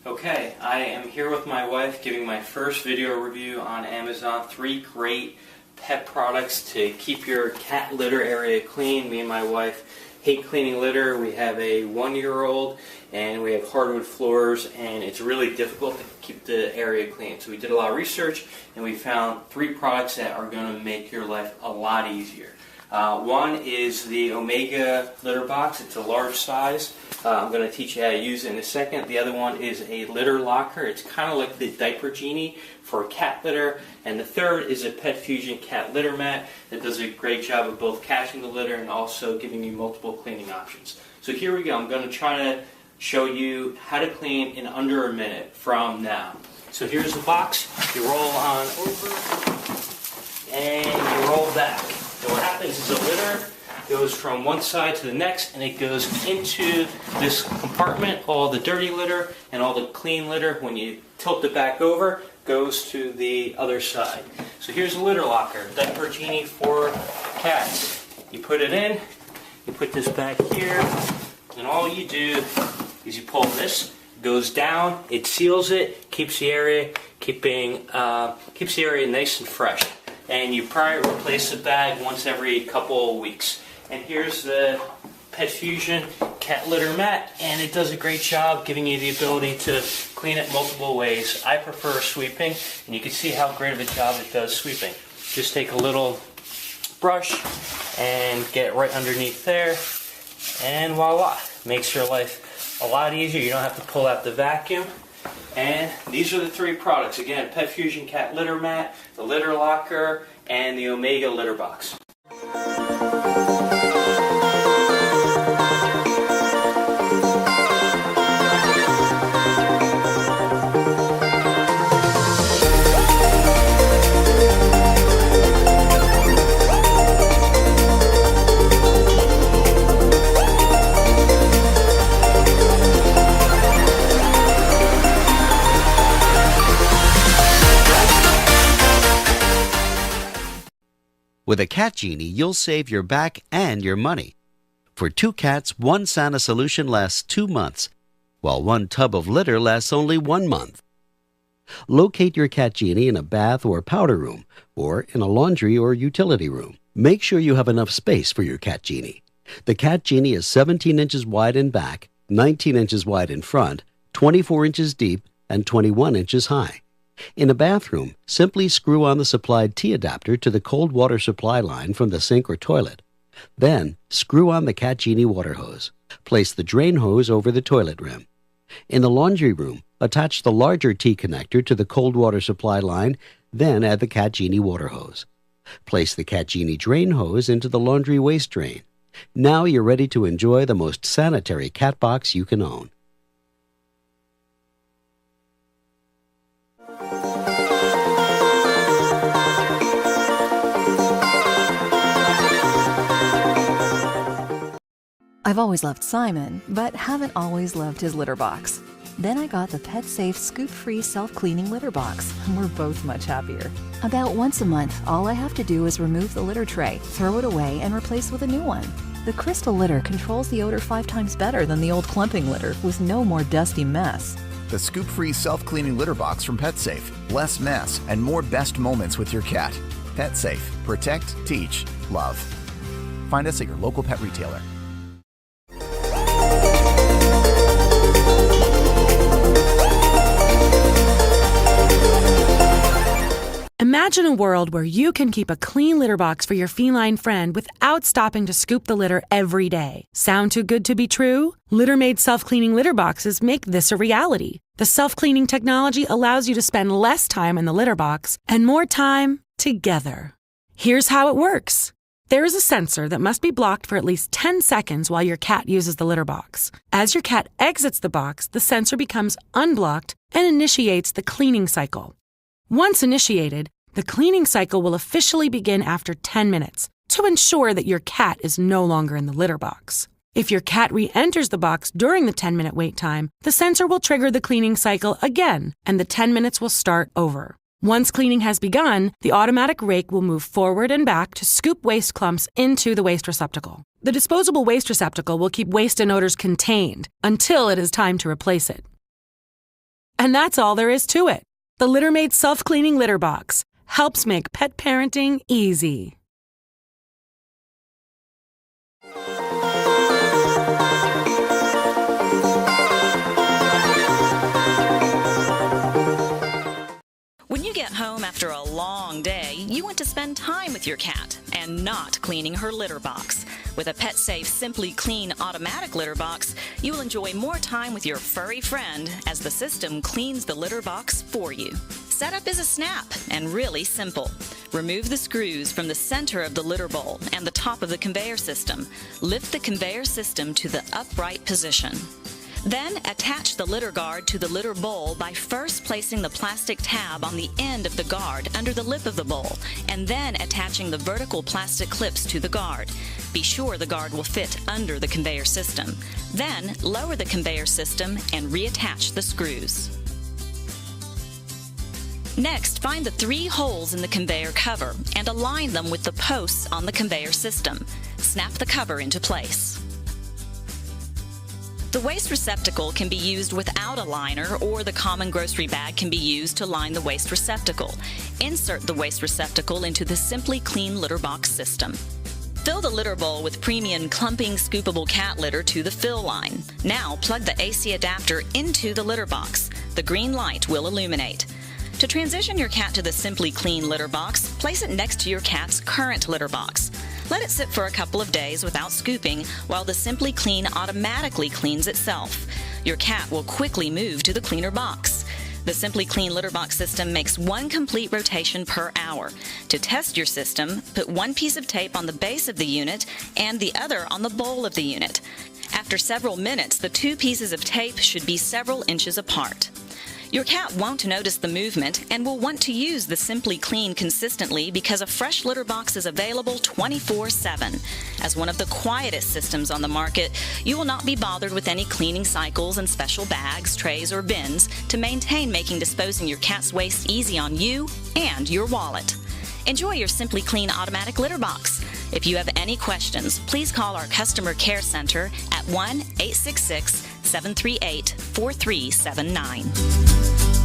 Okay, I am here with my wife giving my first video review on Amazon. 3 great pet products to keep your cat litter area clean. Me and my wife hate cleaning litter. We have a 1-year-old and we have hardwood floors, and it's really difficult to keep the area clean. So we did a lot of research and we found 3 products that are going to make your life a lot easier. One is the Omega litter box. It's a large size. I'm going to teach you how to use it in a second. The other one is a litter locker. It's kind of like the diaper Genie for cat litter. And the third is a Pet Fusion cat litter mat that does a great job of both catching the litter and also giving you multiple cleaning options. So here we go. I'm going to try to show you how to clean in under a minute from now. So here's the box. You roll on over and you roll back. So what happens is the litter goes from one side to the next, and it goes into this compartment. All the dirty litter and all the clean litter, when you tilt it back over, goes to the other side. So here's a litter locker, diaper Genie for cats. You put it in, you put this back here, and all you do is you pull this, goes down, it seals it, keeps the area nice and fresh. And you probably replace the bag once every couple of weeks. And here's the Pet Fusion cat litter mat, and it does a great job giving you the ability to clean it multiple ways. I prefer sweeping, and you can see how great of a job it does sweeping. Just take a little brush and get right underneath there, and voila, makes your life a lot easier. You don't have to pull out the vacuum. And these are the 3 products. Again, Pet Fusion cat litter mat, the litter locker, and the Omega litter box. With a Cat Genie, you'll save your back and your money. For 2 cats, 1 Santa solution lasts 2 months, while 1 tub of litter lasts only 1 month. Locate your Cat Genie in a bath or powder room, or in a laundry or utility room. Make sure you have enough space for your Cat Genie. The Cat Genie is 17 inches wide in back, 19 inches wide in front, 24 inches deep, and 21 inches high. In a bathroom, simply screw on the supplied T-adapter to the cold water supply line from the sink or toilet. Then, screw on the Cat Genie water hose. Place the drain hose over the toilet rim. In the laundry room, attach the larger T-connector to the cold water supply line, then add the Cat Genie water hose. Place the Cat Genie drain hose into the laundry waste drain. Now you're ready to enjoy the most sanitary cat box you can own. I've always loved Simon, but haven't always loved his litter box. Then I got the PetSafe scoop-free self-cleaning litter box, and we're both much happier. About once a month, all I have to do is remove the litter tray, throw it away, and replace with a new one. The crystal litter controls the odor 5 times better than the old clumping litter, with no more dusty mess. The scoop-free self-cleaning litter box from PetSafe. Less mess and more best moments with your cat. PetSafe. Protect, teach, love. Find us at your local pet retailer. Imagine a world where you can keep a clean litter box for your feline friend without stopping to scoop the litter every day. Sound too good to be true? Litter-Made self-cleaning litter boxes make this a reality. The self-cleaning technology allows you to spend less time in the litter box and more time together. Here's how it works. There is a sensor that must be blocked for at least 10 seconds while your cat uses the litter box. As your cat exits the box, the sensor becomes unblocked and initiates the cleaning cycle. Once initiated, The cleaning cycle will officially begin after 10 minutes to ensure that your cat is no longer in the litter box. If your cat re-enters the box during the 10-minute wait time, the sensor will trigger the cleaning cycle again, and the 10 minutes will start over. Once cleaning has begun, the automatic rake will move forward and back to scoop waste clumps into the waste receptacle. The disposable waste receptacle will keep waste and odors contained until it is time to replace it. And that's all there is to it. The Litter-Maid self-cleaning litter box helps make pet parenting easy. When you get home after a long day, you want to spend time with your cat and not cleaning her litter box. With a PetSafe Simply Clean automatic litter box, you will enjoy more time with your furry friend as the system cleans the litter box for you. Setup is a snap and really simple. Remove the screws from the center of the litter bowl and the top of the conveyor system. Lift the conveyor system to the upright position. Then attach the litter guard to the litter bowl by first placing the plastic tab on the end of the guard under the lip of the bowl, and then attaching the vertical plastic clips to the guard. Be sure the guard will fit under the conveyor system. Then lower the conveyor system and reattach the screws. Next, find the 3 holes in the conveyor cover and align them with the posts on the conveyor system. Snap the cover into place. The waste receptacle can be used without a liner, or the common grocery bag can be used to line the waste receptacle. Insert the waste receptacle into the Simply Clean litter box system. Fill the litter bowl with premium clumping scoopable cat litter to the fill line. Now plug the AC adapter into the litter box. The green light will illuminate. To transition your cat to the Simply Clean litter box, place it next to your cat's current litter box. Let it sit for a couple of days without scooping while the Simply Clean automatically cleans itself. Your cat will quickly move to the cleaner box. The Simply Clean litter box system makes 1 complete rotation per hour. To test your system, put 1 piece of tape on the base of the unit and the other on the bowl of the unit. After several minutes, the 2 pieces of tape should be several inches apart. Your cat won't notice the movement and will want to use the Simply Clean consistently because a fresh litter box is available 24/7. As one of the quietest systems on the market, you will not be bothered with any cleaning cycles and special bags, trays, or bins to maintain making disposing your cat's waste easy on you and your wallet. Enjoy your Simply Clean automatic litter box. If you have any questions, please call our customer care center at 1-866-738-4379.